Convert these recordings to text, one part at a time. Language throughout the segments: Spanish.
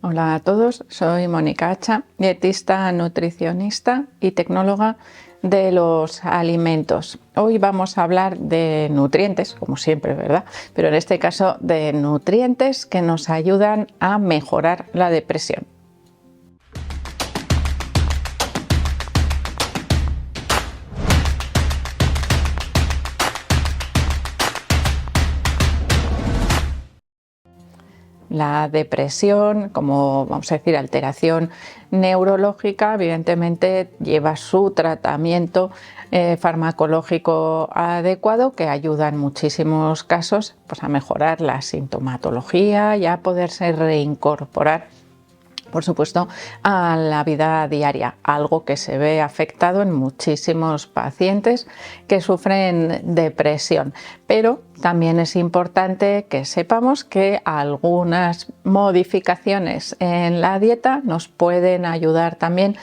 Hola a todos, soy Mónica Hacha, dietista, nutricionista y tecnóloga de los alimentos. Hoy vamos a hablar de nutrientes, como siempre, ¿verdad? Pero en este caso de nutrientes que nos ayudan a mejorar la depresión. La depresión, como vamos a decir, alteración neurológica, evidentemente lleva su tratamiento farmacológico adecuado que ayuda en muchísimos casos pues, a mejorar la sintomatología y a poderse reincorporar, por supuesto, a la vida diaria, algo que se ve afectado en muchísimos pacientes que sufren depresión. Pero también es importante que sepamos que algunas modificaciones en la dieta nos pueden ayudar también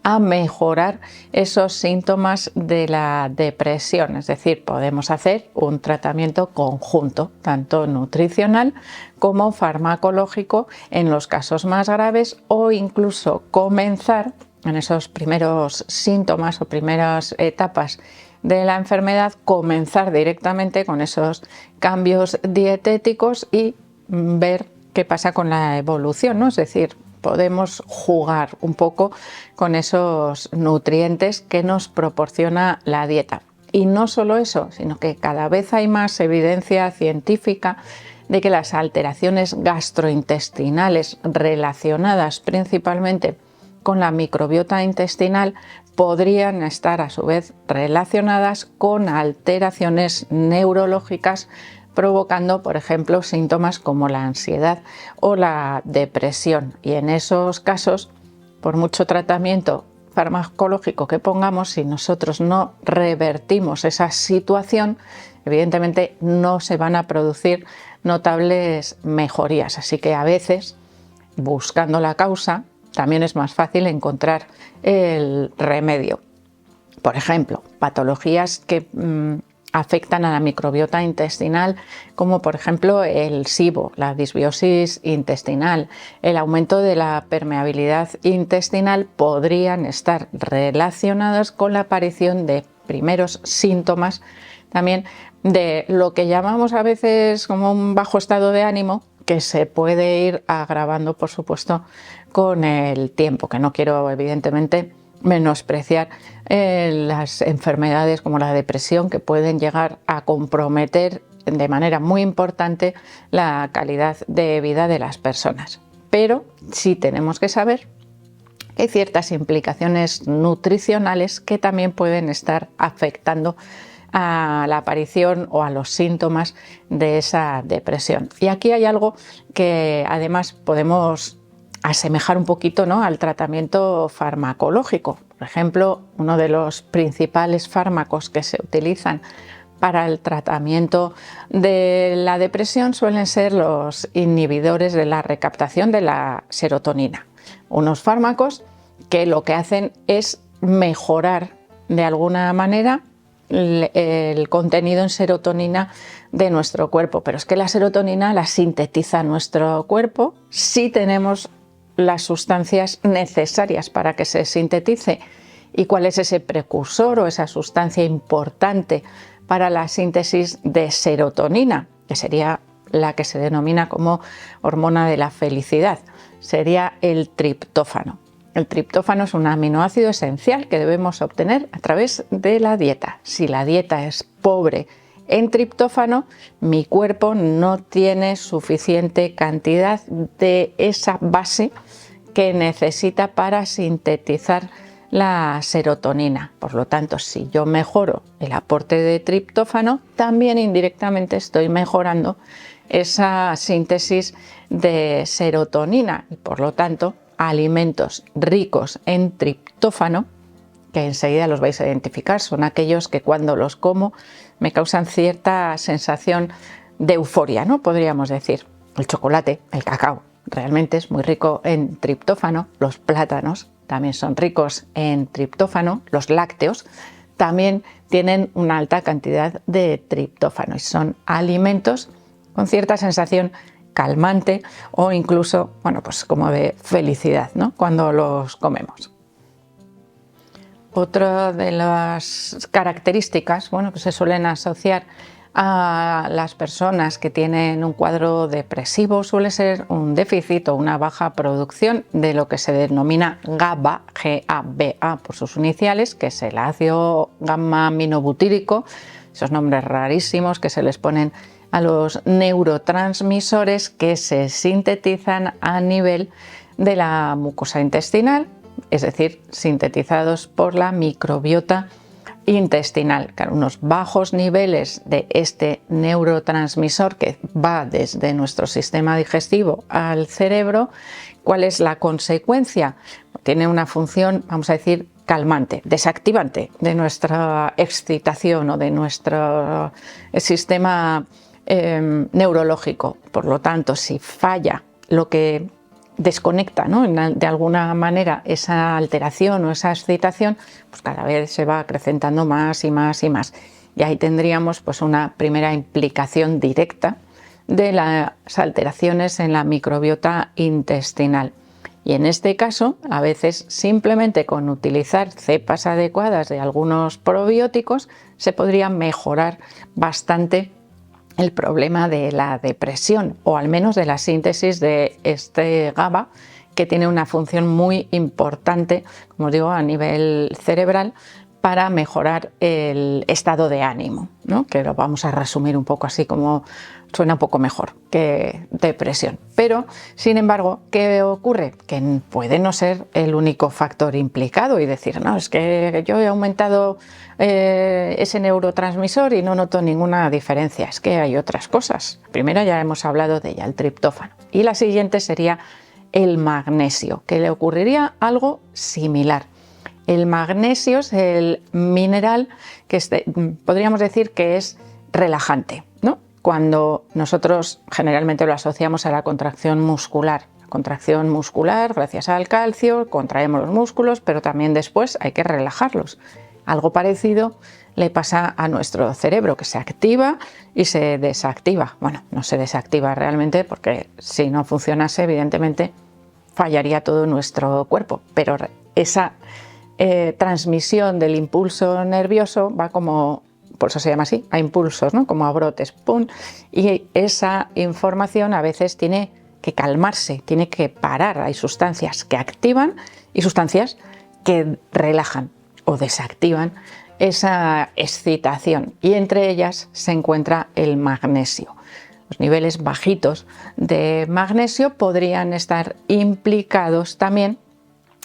a mejorar esos síntomas de la depresión. Es decir, podemos hacer un tratamiento conjunto, tanto nutricional como farmacológico en los casos más graves, o incluso comenzar en esos primeros síntomas o primeras etapas de la enfermedad, comenzar directamente con esos cambios dietéticos y ver qué pasa con la evolución, ¿no? Es decir, podemos jugar un poco con esos nutrientes que nos proporciona la dieta. Y no solo eso, sino que cada vez hay más evidencia científica de que las alteraciones gastrointestinales relacionadas principalmente con la microbiota intestinal podrían estar a su vez relacionadas con alteraciones neurológicas, provocando, por ejemplo, síntomas como la ansiedad o la depresión. Y en esos casos, por mucho tratamiento farmacológico que pongamos, si nosotros no revertimos esa situación, evidentemente no se van a producir notables mejorías. Así que a veces, buscando la causa, también es más fácil encontrar el remedio. Por ejemplo, patologías que afectan a la microbiota intestinal, como por ejemplo el SIBO, la disbiosis intestinal, el aumento de la permeabilidad intestinal, podrían estar relacionadas con la aparición de primeros síntomas también de lo que llamamos a veces como un bajo estado de ánimo, que se puede ir agravando, por supuesto, con el tiempo, que no quiero evidentemente menospreciar las enfermedades como la depresión, que pueden llegar a comprometer de manera muy importante la calidad de vida de las personas. Pero sí tenemos que saber que hay ciertas implicaciones nutricionales que también pueden estar afectando a la aparición o a los síntomas de esa depresión. Y aquí hay algo que además podemos asemejar un poquito, ¿no?, al tratamiento farmacológico. Por ejemplo, uno de los principales fármacos que se utilizan para el tratamiento de la depresión suelen ser los inhibidores de la recaptación de la serotonina. Unos fármacos que lo que hacen es mejorar de alguna manera el contenido en serotonina de nuestro cuerpo, pero es que la serotonina la sintetiza nuestro cuerpo si tenemos las sustancias necesarias para que se sintetice. ¿Y cuál es ese precursor o esa sustancia importante para la síntesis de serotonina? Que sería la que se denomina como hormona de la felicidad. Sería el triptófano. El triptófano es un aminoácido esencial que debemos obtener a través de la dieta. Si la dieta es pobre en triptófano, mi cuerpo no tiene suficiente cantidad de esa base que necesita para sintetizar la serotonina. Por lo tanto, si yo mejoro el aporte de triptófano, también indirectamente estoy mejorando esa síntesis de serotonina y por lo tanto alimentos ricos en triptófano, que enseguida los vais a identificar, son aquellos que cuando los como me causan cierta sensación de euforia, ¿no?, podríamos decir. El chocolate, el cacao, realmente es muy rico en triptófano. Los plátanos también son ricos en triptófano. Los lácteos también tienen una alta cantidad de triptófano y son alimentos con cierta sensación calmante o incluso, bueno, pues como de felicidad, ¿no?, cuando los comemos. Otra de las características, bueno, que se suelen asociar a las personas que tienen un cuadro depresivo suele ser un déficit o una baja producción de lo que se denomina GABA, G-A-B-A por sus iniciales, que es el ácido gamma-aminobutírico, esos nombres rarísimos que se les ponen a los neurotransmisores que se sintetizan a nivel de la mucosa intestinal, es decir, sintetizados por la microbiota intestinal. Claro, unos bajos niveles de este neurotransmisor que va desde nuestro sistema digestivo al cerebro. ¿Cuál es la consecuencia? Tiene una función, vamos a decir, calmante, desactivante de nuestra excitación o de nuestro sistema neurológico. Por lo tanto, si falla lo que desconecta, ¿no?, de alguna manera esa alteración o esa excitación, pues cada vez se va acrecentando más y más y más. Y ahí tendríamos pues una primera implicación directa de las alteraciones en la microbiota intestinal. Y en este caso, a veces simplemente con utilizar cepas adecuadas de algunos probióticos se podría mejorar bastante el problema de la depresión, o al menos de la síntesis de este GABA, que tiene una función muy importante, como os digo, a nivel cerebral, para mejorar el estado de ánimo, ¿no?, que lo vamos a resumir un poco así, como suena un poco mejor que depresión. Pero, sin embargo, ¿qué ocurre? Que puede no ser el único factor implicado y decir, no, es que yo he aumentado ese neurotransmisor y no noto ninguna diferencia. Es que hay otras cosas. Primero ya hemos hablado de ella, el triptófano. Y la siguiente sería el magnesio, que le ocurriría algo similar. El magnesio es el mineral que podríamos decir que es relajante, ¿no? Cuando nosotros generalmente lo asociamos a la contracción muscular. La contracción muscular, gracias al calcio, contraemos los músculos, pero también después hay que relajarlos. Algo parecido le pasa a nuestro cerebro, que se activa y se desactiva. Bueno, no se desactiva realmente porque si no funcionase, evidentemente, fallaría todo nuestro cuerpo, pero esa transmisión del impulso nervioso va como, por eso se llama así, a impulsos, ¿no?, como a brotes, ¡pum!, y esa información a veces tiene que calmarse, tiene que parar. Hay sustancias que activan y sustancias que relajan o desactivan esa excitación, y entre ellas se encuentra el magnesio. Los niveles bajitos de magnesio podrían estar implicados también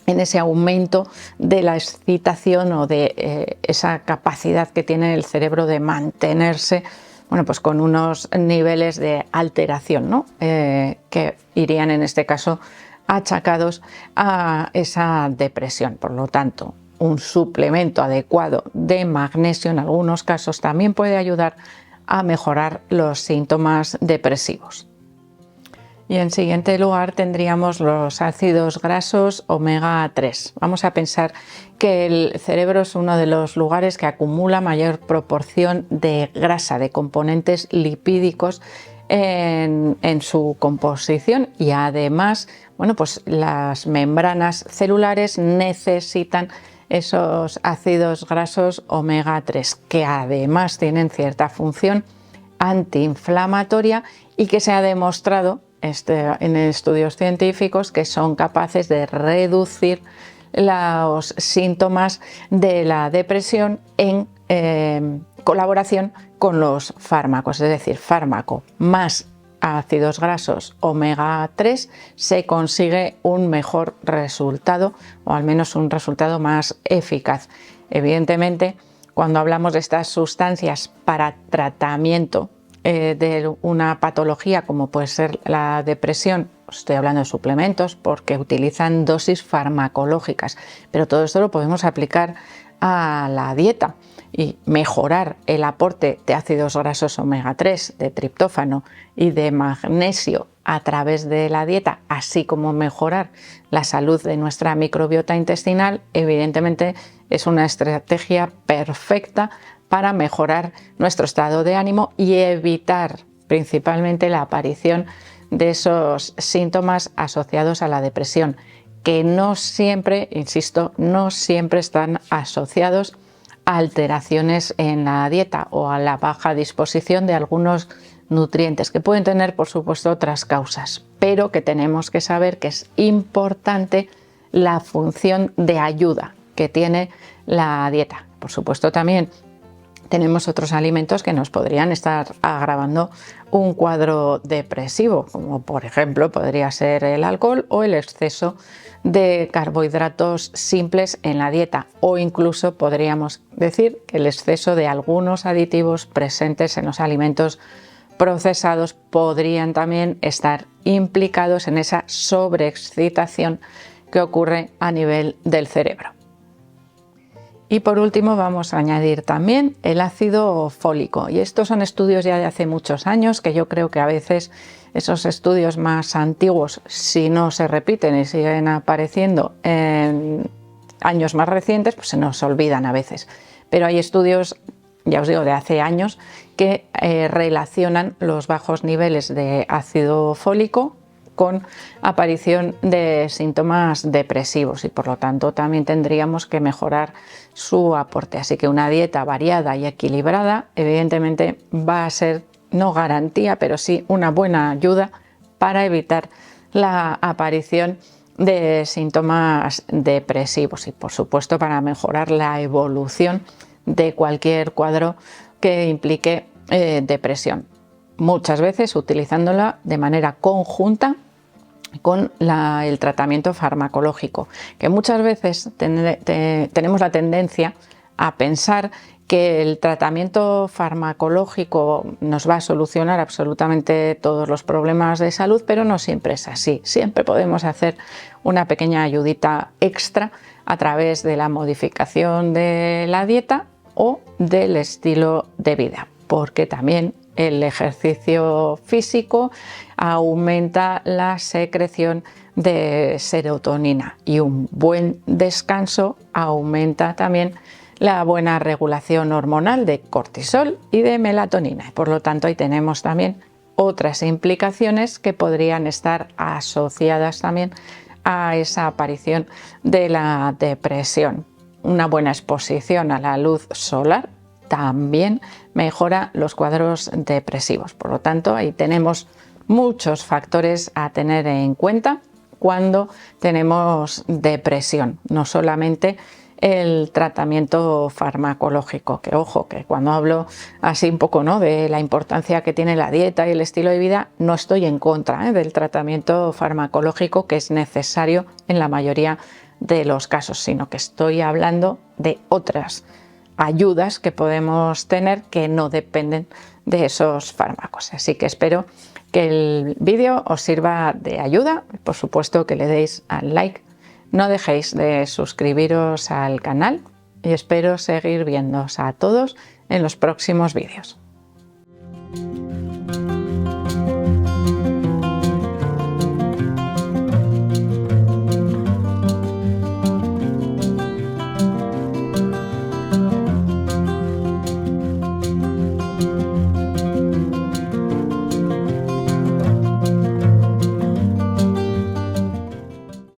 en ese aumento de la excitación o de esa capacidad que tiene el cerebro de mantenerse, bueno, pues con unos niveles de alteración, ¿no?, que irían en este caso achacados a esa depresión. Por lo tanto, un suplemento adecuado de magnesio en algunos casos también puede ayudar a mejorar los síntomas depresivos. Y en siguiente lugar tendríamos los ácidos grasos omega 3. Vamos a pensar que el cerebro es uno de los lugares que acumula mayor proporción de grasa, de componentes lipídicos en su composición, y además, bueno, pues las membranas celulares necesitan esos ácidos grasos omega 3, que además tienen cierta función antiinflamatoria y que se ha demostrado en estudios científicos que son capaces de reducir los síntomas de la depresión en colaboración con los fármacos, es decir, fármaco más ácidos grasos omega 3 se consigue un mejor resultado, o al menos un resultado más eficaz. Evidentemente, cuando hablamos de estas sustancias para tratamiento de una patología como puede ser la depresión, estoy hablando de suplementos porque utilizan dosis farmacológicas, pero todo esto lo podemos aplicar a la dieta y mejorar el aporte de ácidos grasos omega 3, de triptófano y de magnesio a través de la dieta, así como mejorar la salud de nuestra microbiota intestinal. Evidentemente es una estrategia perfecta para mejorar nuestro estado de ánimo y evitar principalmente la aparición de esos síntomas asociados a la depresión, que no siempre, insisto, no siempre están asociados a alteraciones en la dieta o a la baja disposición de algunos nutrientes, que pueden tener, por supuesto, otras causas, pero que tenemos que saber que es importante la función de ayuda que tiene la dieta. Por supuesto, también tenemos otros alimentos que nos podrían estar agravando un cuadro depresivo, como por ejemplo podría ser el alcohol o el exceso de carbohidratos simples en la dieta, o incluso podríamos decir que el exceso de algunos aditivos presentes en los alimentos procesados podrían también estar implicados en esa sobreexcitación que ocurre a nivel del cerebro. Y por último vamos a añadir también el ácido fólico, y estos son estudios ya de hace muchos años, que yo creo que a veces esos estudios más antiguos, si no se repiten y siguen apareciendo en años más recientes, pues se nos olvidan a veces, pero hay estudios, ya os digo, de hace años que relacionan los bajos niveles de ácido fólico con aparición de síntomas depresivos, y por lo tanto también tendríamos que mejorar su aporte. Así que una dieta variada y equilibrada evidentemente va a ser, no garantía, pero sí una buena ayuda para evitar la aparición de síntomas depresivos y por supuesto para mejorar la evolución de cualquier cuadro que implique depresión, muchas veces utilizándola de manera conjunta con el tratamiento farmacológico, que muchas veces tenemos la tendencia a pensar que el tratamiento farmacológico nos va a solucionar absolutamente todos los problemas de salud, pero no siempre es así. Siempre podemos hacer una pequeña ayudita extra a través de la modificación de la dieta o del estilo de vida, porque también el ejercicio físico aumenta la secreción de serotonina y un buen descanso aumenta también la buena regulación hormonal de cortisol y de melatonina. Por lo tanto, ahí tenemos también otras implicaciones que podrían estar asociadas también a esa aparición de la depresión. Una buena exposición a la luz solar también mejora los cuadros depresivos. Por lo tanto, ahí tenemos muchos factores a tener en cuenta cuando tenemos depresión, no solamente el tratamiento farmacológico, que ojo, que cuando hablo así un poco, ¿no?, de la importancia que tiene la dieta y el estilo de vida, no estoy en contra del tratamiento farmacológico, que es necesario en la mayoría de los casos, sino que estoy hablando de otras ayudas que podemos tener que no dependen de esos fármacos. Así que espero que el vídeo os sirva de ayuda. Por supuesto que le deis al like, no dejéis de suscribiros al canal y espero seguir viéndoos a todos en los próximos vídeos.